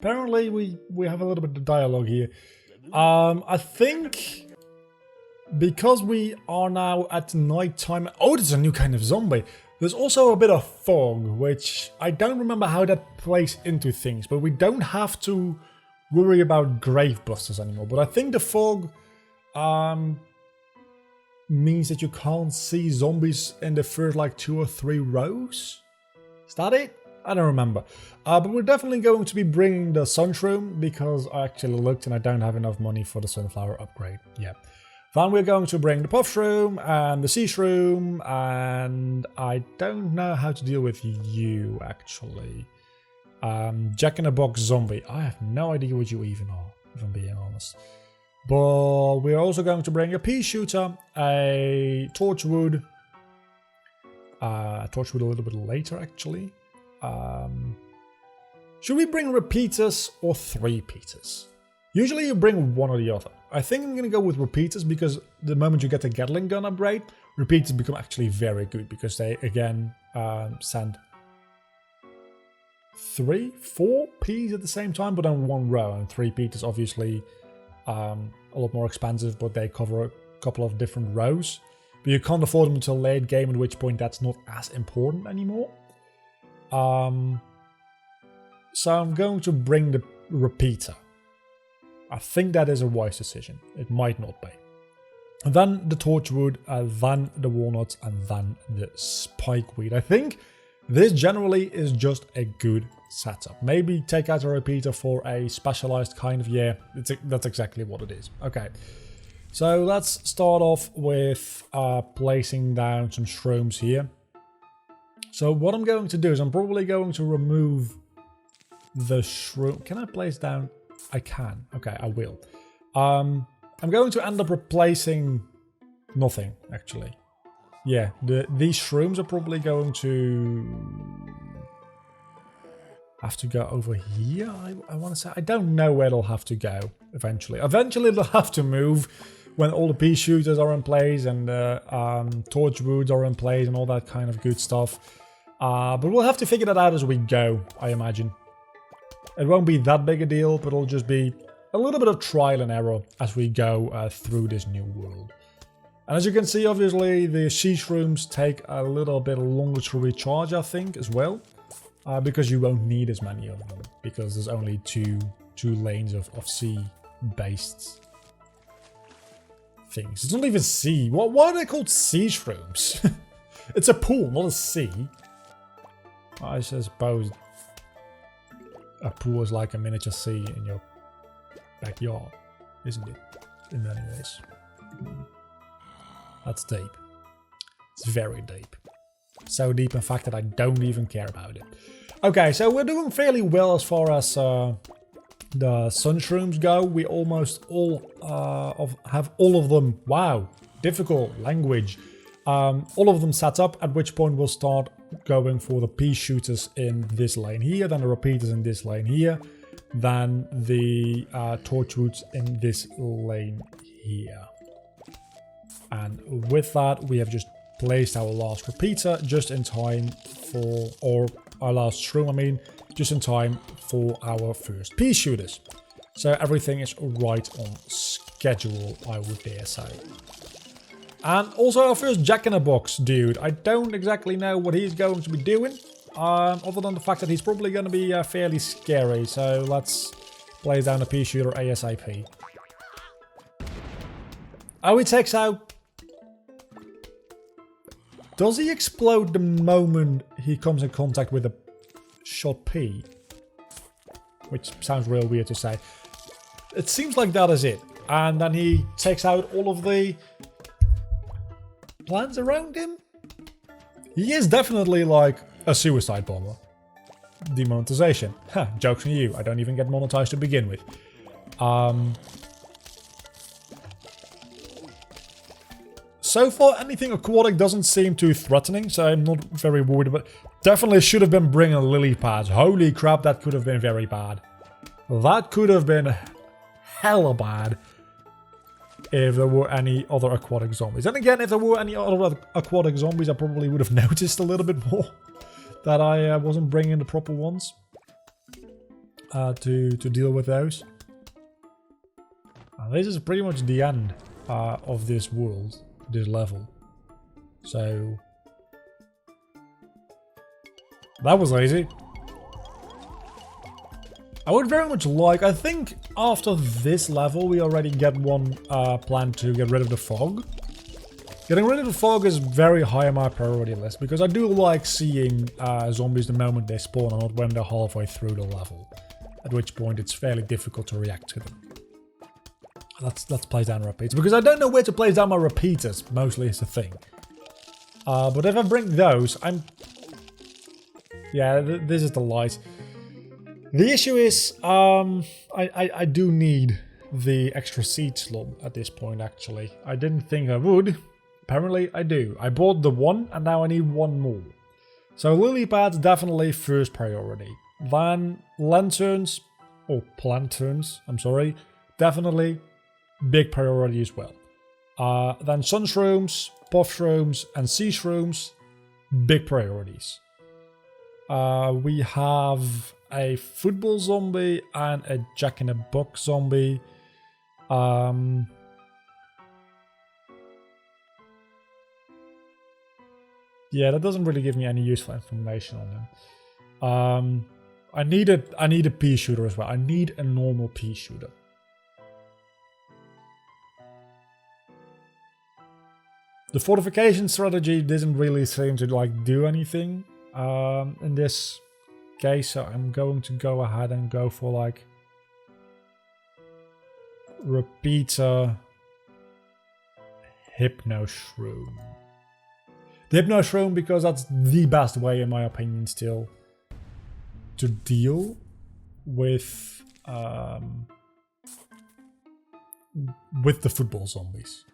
Apparently we have a little bit of dialogue here. I think because we are now at night time. Oh, there's a new kind of zombie. There's also a bit of fog, which I don't remember how that plays into things, but we don't have to worry about grave busters anymore. But I think the fog means that you can't see zombies in the first like 2 or 3 rows. Is that it? I don't remember. But we're definitely going to be bringing the sunshroom because I actually looked and I don't have enough money for the sunflower upgrade. Yeah. Then we're going to bring the puff shroom and the sea shroom, and I don't know how to deal with you actually. Jack in a box zombie. I have no idea what you even are, if I'm being honest. But we're also going to bring a pea shooter, a torchwood. Torchwood a little bit later actually. Should we bring repeaters or 3-peaters? Usually you bring one or the other. I think I'm going to go with repeaters because the moment you get the Gatling gun upgrade, repeaters become actually very good because they again send 3, 4 Ps at the same time, but on one row. And 3-peaters obviously a lot more expensive, but they cover a couple of different rows. But you can't afford them until late game, at which point that's not as important anymore. So I'm going to bring the repeater. I think that is a wise decision. It might not be. And then the torchwood, then the walnuts, and then the spikeweed. I think this generally is just a good setup. Maybe take out a repeater for a specialized kind of, yeah, that's exactly what it is. Okay, so let's start off with placing down some shrooms here. So what I'm going to do is I'm probably going to remove the shroom. Can I place down? I can. Okay, I will. I'm going to end up replacing nothing, actually. Yeah, these shrooms are probably going to have to go over here, I want to say. I don't know where they'll have to go eventually. Eventually they'll have to move when all the pea shooters are in place and the torchwoods are in place and all that kind of good stuff. But we'll have to figure that out as we go, I imagine. It won't be that big a deal, but it'll just be a little bit of trial and error as we go through this new world. And as you can see, obviously, the sea shrooms take a little bit longer to recharge, I think, as well. Because you won't need as many of them, because there's only two lanes of sea-based things. It's not even sea. Why are they called sea shrooms? It's a pool, not a sea. I suppose a pool is like a miniature sea in your backyard, isn't it? In many ways. That's deep. It's very deep. So deep, in fact, that I don't even care about it. Okay, so we're doing fairly well as far as the sun shrooms go. We almost all have all of them. Wow, difficult language. All of them set up, at which point we'll start going for the pea shooters in this lane here, then the repeaters in this lane here, then the torchwoods in this lane here. And with that, we have just placed our last repeater just in time for, or our last shroom, I mean, just in time for our first pea shooters. So everything is right on schedule, I would dare say. And also our first jack-in-a-box dude. I don't exactly know what he's going to be doing, other than the fact that he's probably going to be fairly scary. So let's place down a pea shooter ASAP. Oh, he takes out... Does he explode the moment he comes in contact with a shot pea? Which sounds real weird to say. It seems like that is it. And then he takes out all of the plants around him? He is definitely like a suicide bomber. Demonetization. Huh, joke's on you. I don't even get monetized to begin with. So far, anything aquatic doesn't seem too threatening, so I'm not very worried about it. Definitely should have been bringing lily pads. Holy crap, that could have been very bad. That could have been hella bad if there were any other aquatic zombies. And again, if there were any other aquatic zombies, I probably would have noticed a little bit more that I wasn't bringing the proper ones. to deal with those. And this is pretty much the end of this world, this level. So that was easy. I would very much like, I think after this level we already get one plan to get rid of the fog. Getting rid of the fog is very high on my priority list because I do like seeing zombies the moment they spawn and not when they're halfway through the level. At which point it's fairly difficult to react to them. Let's place down repeaters because I don't know where to place down my repeaters, mostly is the thing. But if I bring those, yeah, this is the light. The issue is, I do need the extra seed slot at this point, actually. I didn't think I would. Apparently, I do. I bought the one, and now I need one more. So lily pads, definitely first priority. Then lanterns, or planterns, I'm sorry, definitely big priority as well. Then sun shrooms, puff shrooms, and sea shrooms, big priorities. We have a football zombie and a jack-in-the-box zombie. Yeah, that doesn't really give me any useful information on them. I need a pea shooter as well. I need a normal pea shooter. The fortification strategy doesn't really seem to like do anything in this case, so I'm going to go ahead and go for like repeater hypno shroom. The hypno shroom because that's the best way, in my opinion, still to deal with the football zombies.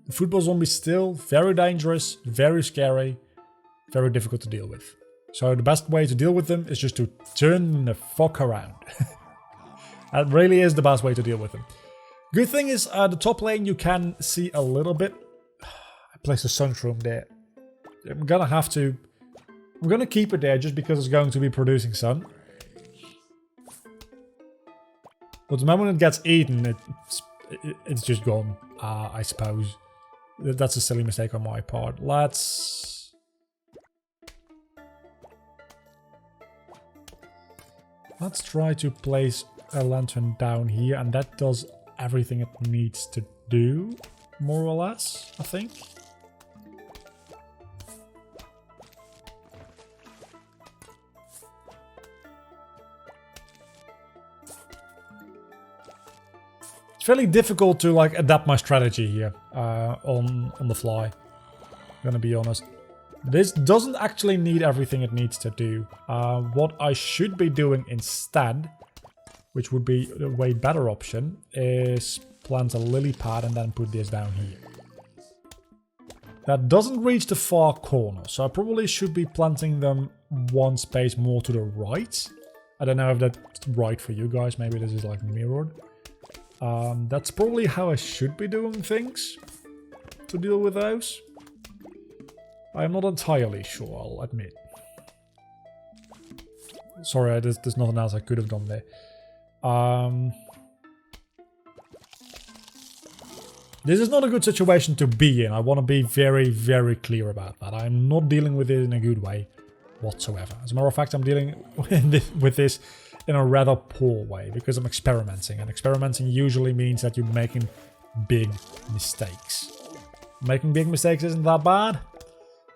The football zombies still very dangerous, very scary, very difficult to deal with. So the best way to deal with them is just to turn the fuck around. That really is the best way to deal with them. Good thing is the top lane you can see a little bit. I placed a sun shroom there. I'm gonna keep it there just because it's going to be producing sun. But the moment it gets eaten, it's just gone, I suppose. That's a silly mistake on my part. Let's try to place a lantern down here, and that does everything it needs to do, more or less, I think. It's fairly difficult to like adapt my strategy here on the fly. I'm gonna be honest. This doesn't actually need everything it needs to do. What I should be doing instead, which would be a way better option, is plant a lily pad and then put this down here. That doesn't reach the far corner, so I probably should be planting them one space more to the right. I don't know if that's right for you guys, maybe this is like mirrored. That's probably how I should be doing things to deal with those. I'm not entirely sure, I'll admit. Sorry, there's nothing else I could have done there. This is not a good situation to be in. I want to be very, very clear about that. I'm not dealing with it in a good way whatsoever. As a matter of fact, I'm dealing with this in a rather poor way because I'm experimenting. And experimenting usually means that you're making big mistakes. Making big mistakes isn't that bad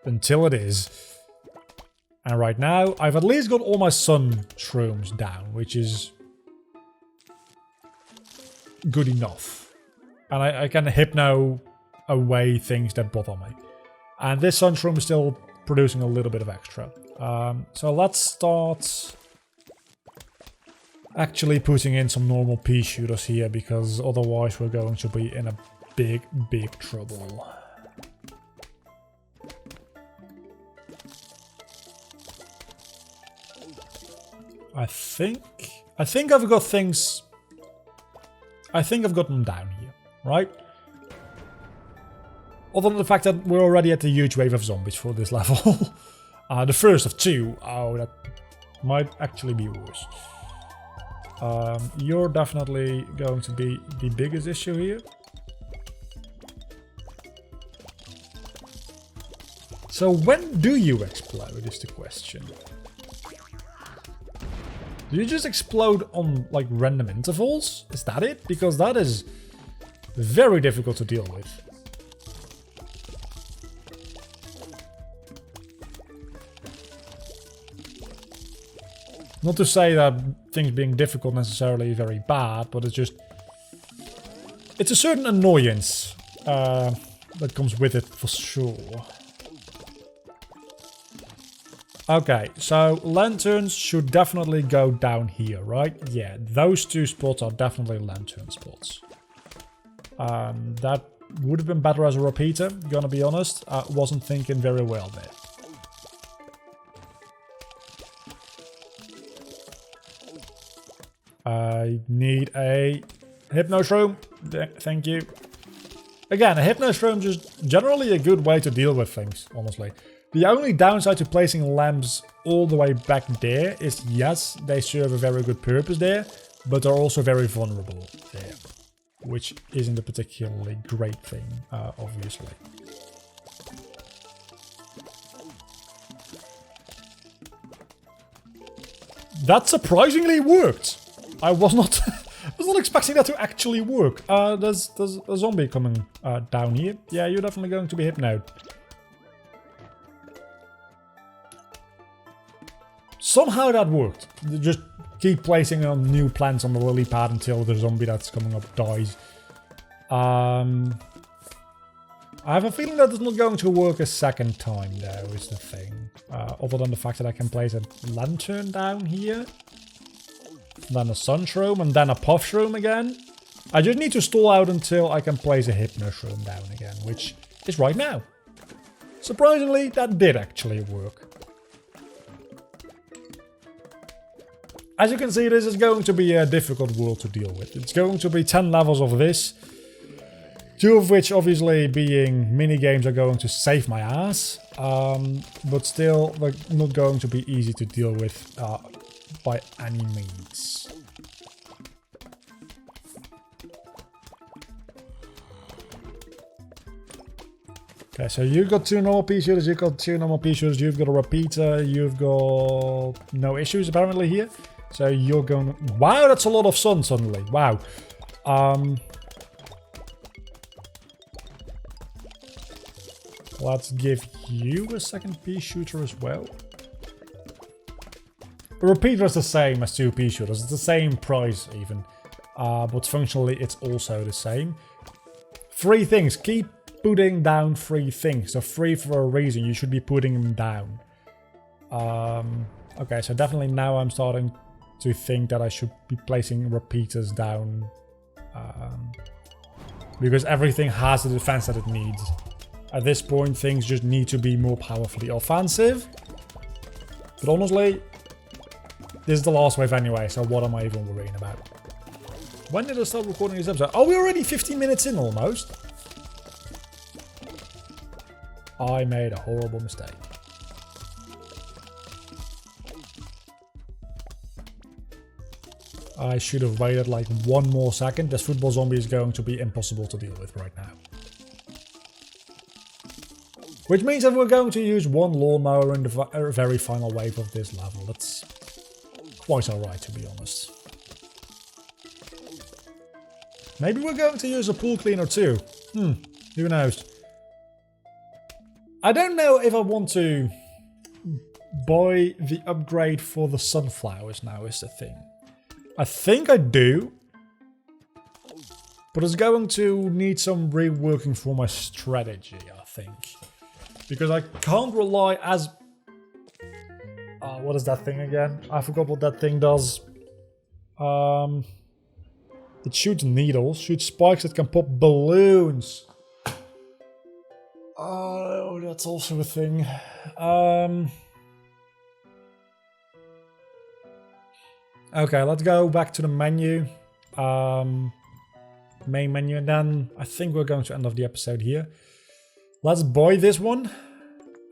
until it is. And right now, I've at least got all my sun shrooms down, which is good enough. And I can hypno away things that bother me. And this sun shroom is still producing a little bit of extra. So let's start actually putting in some normal pea shooters here, because otherwise we're going to be in a big, big trouble. I think I've got things. I think I've got them down here, right? Other than the fact that we're already at the huge wave of zombies for this level. The first of two. Oh, that might actually be worse. You're definitely going to be the biggest issue here. So when do you explode is the question. Do you just explode on like random intervals? Is that it? Because that is very difficult to deal with. Not to say that things being difficult necessarily is very bad, but it's just... It's a certain annoyance that comes with it for sure. Okay, so lanterns should definitely go down here, right? Yeah, those two spots are definitely lantern spots. That would have been better as a repeater, gonna be honest. I wasn't thinking very well there. I need a hypnoshroom. Thank you. Again, a hypnoshroom is just generally a good way to deal with things, honestly. The only downside to placing lamps all the way back there is, yes, they serve a very good purpose there, but they're also very vulnerable there, which isn't a particularly great thing, obviously. That surprisingly worked. I was not expecting that to actually work. There's a zombie coming down here. Yeah, you're definitely going to be hypnoed. Somehow that worked. Just keep placing on new plants on the lily pad until the zombie that's coming up dies. I have a feeling that it's not going to work a second time though, is the thing. Other than the fact that I can place a lantern down here. Then a sunshroom and then a puffshroom again. I just need to stall out until I can place a hypnoshroom down again, which is right now. Surprisingly, that did actually work. As you can see, this is going to be a difficult world to deal with. It's going to be 10 levels of this. 2 of which obviously being mini-games are going to save my ass. But still, they're not going to be easy to deal with by any means. Okay, so you've got 2 normal pea shooters, you've got 2 normal pea shooters, you've got a repeater, you've got no issues apparently here. So you're going... Wow, that's a lot of sun suddenly. Wow. Let's give you a second pea shooter as well. The repeater is the same as 2 pea shooters. It's the same price even. But functionally it's also the same. 3 things. Keep putting down 3 things. So 3 for a reason. You should be putting them down. Okay, so definitely now I'm starting to think that I should be placing repeaters down. Because everything has the defense that it needs. At this point, things just need to be more powerfully offensive. But honestly, this is the last wave anyway, so what am I even worrying about? When did I start recording this episode? Oh, we're already 15 minutes in almost. I made a horrible mistake. I should have waited like 1 more second. This football zombie is going to be impossible to deal with right now. Which means that we're going to use 1 lawnmower in the very final wave of this level. That's quite alright, to be honest. Maybe we're going to use a pool cleaner too. Who knows? I don't know if I want to buy the upgrade for the sunflowers now is the thing. I think I do. But it's going to need some reworking for my strategy, I think. Because I can't rely as... what is that thing again? I forgot what that thing does. It shoots needles, shoots spikes that can pop balloons. Oh, that's also a thing. Okay, let's go back to the menu. Main menu, and then I think we're going to end off the episode here. Let's buy this one.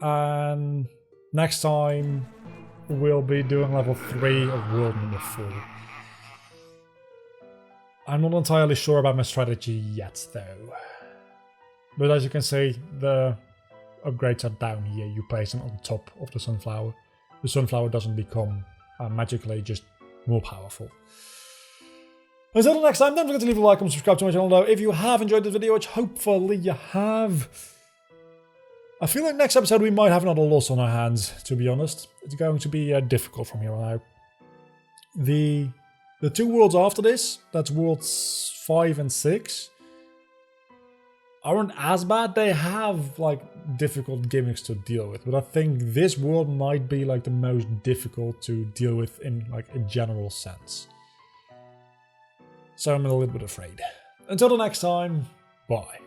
And Next time, we'll be doing level 3 of world number 4. I'm not entirely sure about my strategy yet, though. But as you can see, the upgrades are down here. You place them on top of the sunflower. The sunflower doesn't become magically just more powerful. Until next time, don't forget to leave a like and subscribe to my channel though if you have enjoyed this video, which hopefully you have. I feel like next episode we might have another loss on our hands, to be honest. It's going to be difficult from here on out. The 2 worlds after this, that's worlds 5 and 6, aren't as bad. They have like difficult gimmicks to deal with, but I think this world might be like the most difficult to deal with in like a general sense. So I'm a little bit afraid. Until the next time, bye.